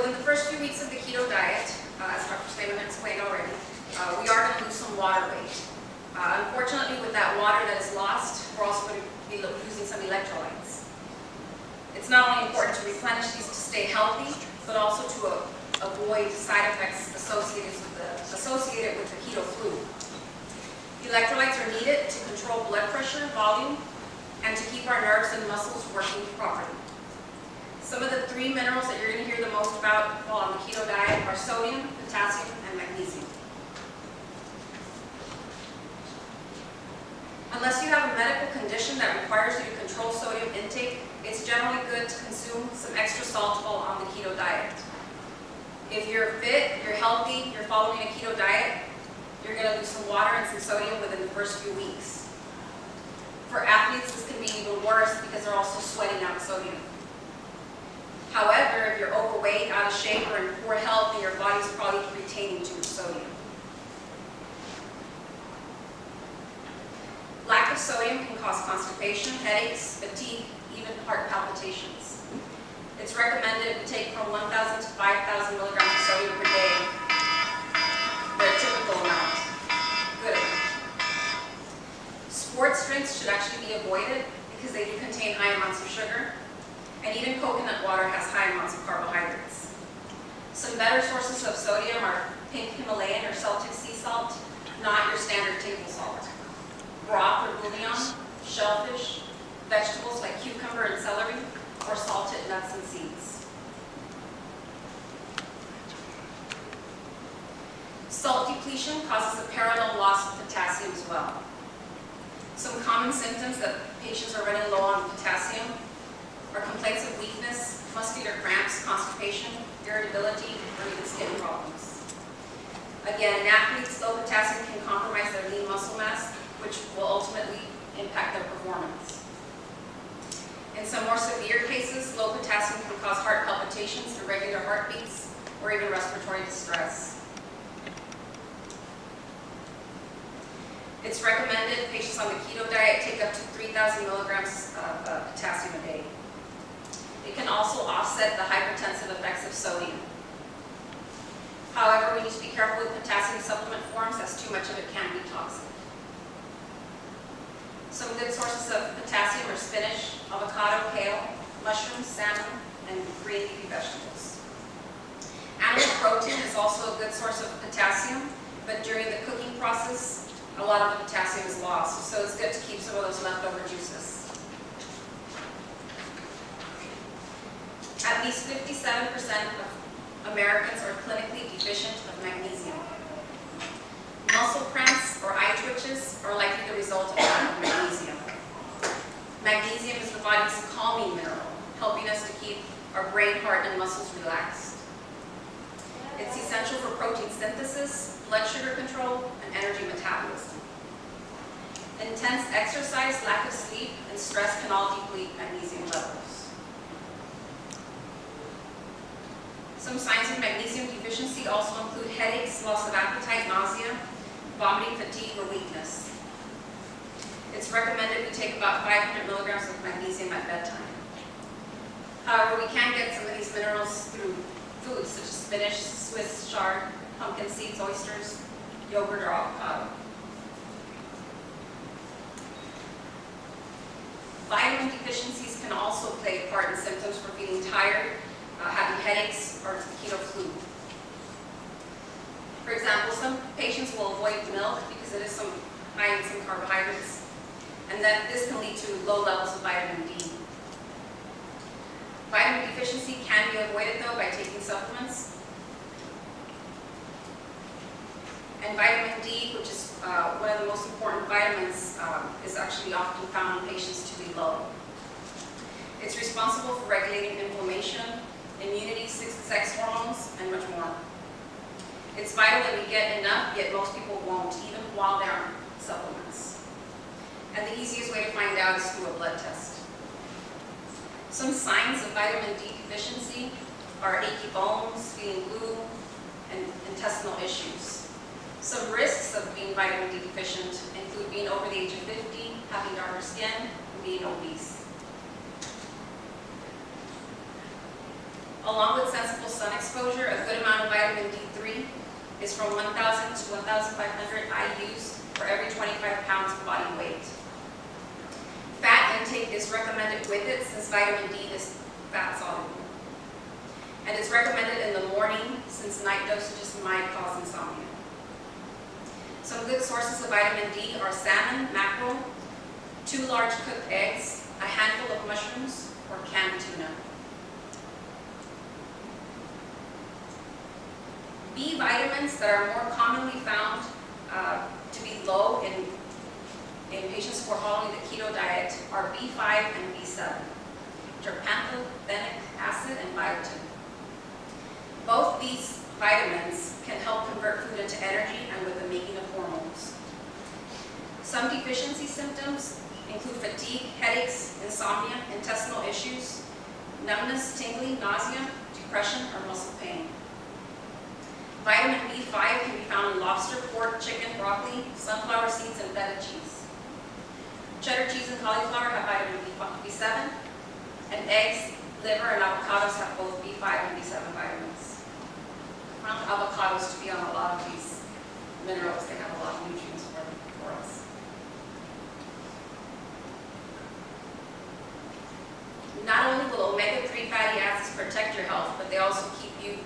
within the first few weeks of the keto diet, as Dr. Slayman had explained already, we are going to lose some water weight. Unfortunately, with that water that is lost, we're also going to be losing some electrolytes. It's not only important to replenish these to stay healthy, but also to avoid side effects associated with the keto flu. Electrolytes are needed to control blood pressure, volume, and to keep our nerves and muscles working properly. Some of the 3 minerals that you're going to hear the most about while on the keto diet are sodium, potassium, and magnesium. Unless you have a medical condition that requires you to control sodium intake, it's generally good to consume some extra salt while on the keto diet. If you're fit, you're healthy, you're following a keto diet, you're going to lose some water and some sodium within the first few weeks. For athletes, this can be even worse because they're also sweating out sodium. However, if you're overweight, out of shape, or in poor health, then your body's probably retaining too much sodium. Lack of sodium can cause constipation, headaches, fatigue, even heart palpitations. It's recommended to take from 1,000 to 5,000 milligrams of sodium per day for a typical amount. Good. Sports drinks should actually be avoided because they do contain high amounts of sugar, and even coconut water has high amounts of carbohydrates. Some better sources of sodium are pink Himalayan or Celtic sea salt, not your standard table salt. Broth or bouillon, shellfish, vegetables like cucumber and celery, or salted nuts and seeds. Salt depletion causes a parallel loss of potassium as well. Some common symptoms that patients are running low on potassium are complaints of weakness, muscular cramps, constipation, irritability, or even skin problems. Again, in athletes, low potassium can compromise their lean muscle mass, which will ultimately impact their performance. In some more severe cases, low potassium can cause heart palpitations, irregular heartbeats, or even respiratory distress. It's recommended patients on the keto diet take up to 3,000 milligrams of potassium a day. It can also offset the hypertensive effects of sodium. However, we need to be careful with potassium supplement forms, as too much of it can be toxic. Some good sources of potassium are spinach, avocado, kale, mushrooms, salmon, and green leafy vegetables. Animal protein is also a good source of potassium, but during the cooking process, a lot of the potassium is lost, so it's good to keep some of those leftover juices. At least 57% of Americans are clinically deficient of magnesium. Muscle cramps or eye twitches are likely the result of lack of magnesium. Magnesium is the body's calming mineral, helping us to keep our brain, heart, and muscles relaxed. It's essential for protein synthesis, blood sugar control, and energy metabolism. Intense exercise, lack of sleep, and stress can all deplete magnesium levels. Some signs of magnesium deficiency also include headaches, loss of appetite, nausea, vomiting, fatigue, or weakness. It's recommended we take about 500 milligrams of magnesium at bedtime. However, we can get some of these minerals through foods such as spinach, Swiss chard, pumpkin seeds, oysters, yogurt, or avocado. Vitamin deficiencies can also play a part in symptoms for feeling tired, having headaches, or keto flu. For example, some patients will avoid milk because it is high in some carbohydrates, and that this can lead to low levels of vitamin D. Vitamin deficiency can be avoided though by taking supplements. And vitamin D, which is one of the most important vitamins, is actually often found in patients to be low. It's responsible for regulating inflammation, immunity, sex hormones, and much more. It's vital that we get enough, yet most people won't, even while they're on supplements. And the easiest way to find out is through a blood test. Some signs of vitamin D deficiency are achy bones, feeling blue, and intestinal issues. Some risks of being vitamin D deficient include being over the age of 50, having darker skin, and being obese. Along with sensible sun exposure, a good amount of vitamin D3 is from 1,000 to 1,500 IUs for every 25 pounds of body weight. Fat intake is recommended with it since vitamin D is fat soluble. And it's recommended in the morning since night dosages might cause insomnia. Some good sources of vitamin D are salmon, mackerel, 2 large cooked eggs, a handful of mushrooms, or canned tuna. B vitamins that are more commonly found to be low in patients who are following the keto diet are B5 and B7, which are pantothenic acid and biotin. Both these vitamins can help convert food into energy and with the making of hormones. Some deficiency symptoms include fatigue, headaches, insomnia, intestinal issues, numbness, tingling, nausea, depression, or muscle pain. Vitamin B5 can be found in lobster, pork, chicken, broccoli, sunflower seeds, and feta cheese. Cheddar cheese and cauliflower have vitamin B7, and eggs, liver, and avocados have both B5 and B7 vitamins. I found avocados to be on a lot of these minerals. They have a lot of nutrients for us. Not only will omega-3 fatty acids protect your health, but they also keep you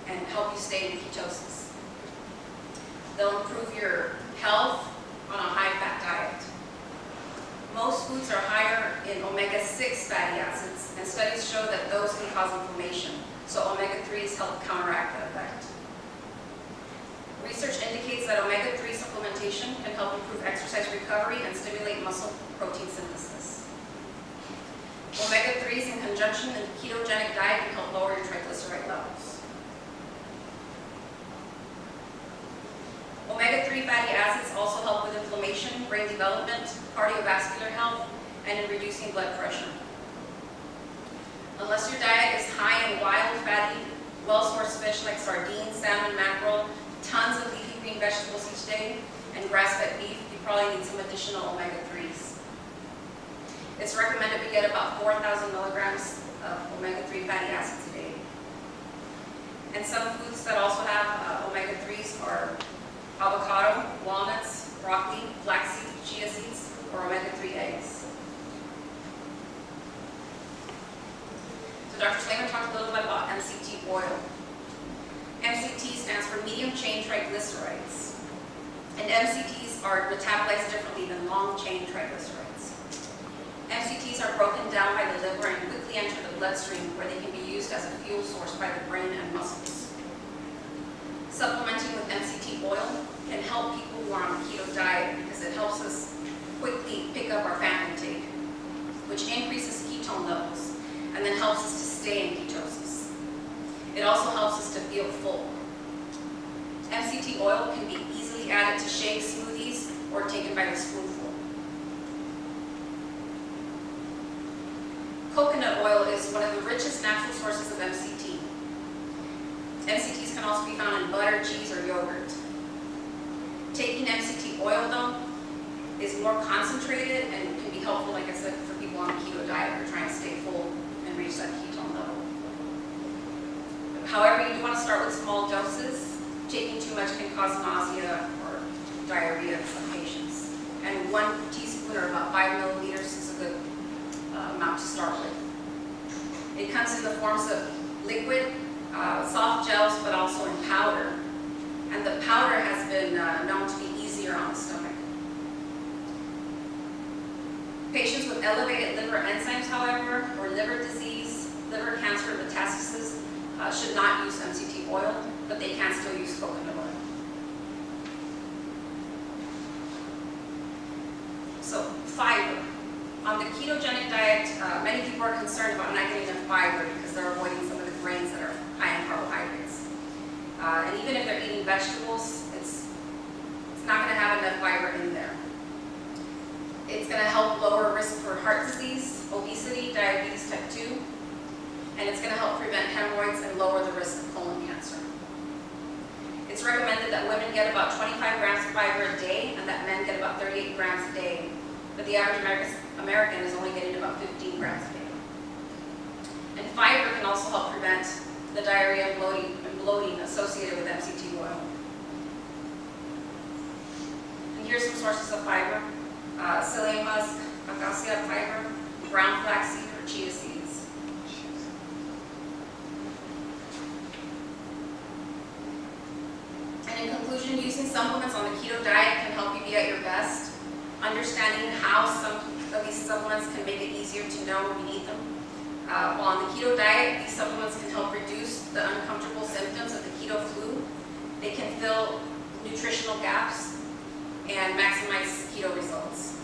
and help you stay in ketosis. They'll improve your health on a high-fat diet. Most foods are higher in omega-6 fatty acids, and studies show that those can cause inflammation, so omega-3s help counteract that effect. Research indicates that omega-3 supplementation can help improve exercise recovery and stimulate muscle protein synthesis. Omega-3s in conjunction in the ketogenic diet can help lower your triglyceride levels. Omega-3 fatty acids also help with inflammation, brain development, cardiovascular health, and in reducing blood pressure. Unless your diet is high in wild, fatty, well-sourced fish like sardines, salmon, mackerel, tons of leafy green vegetables each day, and grass-fed beef, you probably need some additional omega-3s. It's recommended we get about 4,000 milligrams of omega-3 fatty acids a day. And some foods that also have omega-3s are avocado, walnuts, broccoli, flaxseed, chia seeds, or omega-3 eggs. So Dr. Slater talked a little bit about MCT oil. MCT stands for medium-chain triglycerides. And MCTs are metabolized differently than long-chain triglycerides. MCTs are broken down by the liver and quickly enter the bloodstream where they can be used as a fuel source by the brain and muscles. Supplementing with MCT oil can help people who are on a keto diet because it helps us quickly pick up our fat intake, which increases ketone levels and then helps us to stay in ketosis. It also helps us to feel full. MCT oil can be easily added to shakes, smoothies, or taken by the spoonful. Coconut oil is one of the richest natural sources of MCT. MCTs can also be found in butter, cheese, or yogurt. Taking MCT oil, though, is more concentrated and can be helpful, like I said, for people on a keto diet who are trying to stay full and reach that ketone level. However, you do want to start with small doses. Taking too much can cause nausea or diarrhea in some patients. And 1 teaspoon or about 5 milliliters is a good amount to start with. It comes in the forms of liquid, soft gels, but also in powder. And the powder has been known to be easier on the stomach. Patients with elevated liver enzymes, however, or liver disease, liver cancer, metastasis, should not use MCT oil, but they can still use coconut oil. So, fiber. On the ketogenic diet, many people are concerned about not getting enough fiber because they're avoiding some of the grains that are high in carbohydrates. And even if they're eating vegetables, it's not going to have enough fiber in there. It's going to help lower risk for heart disease, obesity, diabetes type 2, and it's going to help prevent hemorrhoids and lower the risk of colon cancer. It's recommended that women get about 25 grams of fiber a day and that men get about 38 grams a day, but the average American is only getting about 15 grams a day. And fiber can also help prevent the diarrhea and bloating associated with MCT oil. And here's some sources of fiber: psyllium husk, acacia fiber, brown flaxseed, or chia seeds. And in conclusion, using supplements on the keto diet can help you be at your best. Understanding how some of these supplements can make it easier to know when we need them. While on the keto diet, these supplements can help reduce the uncomfortable symptoms of the keto flu. They can fill nutritional gaps and maximize keto results.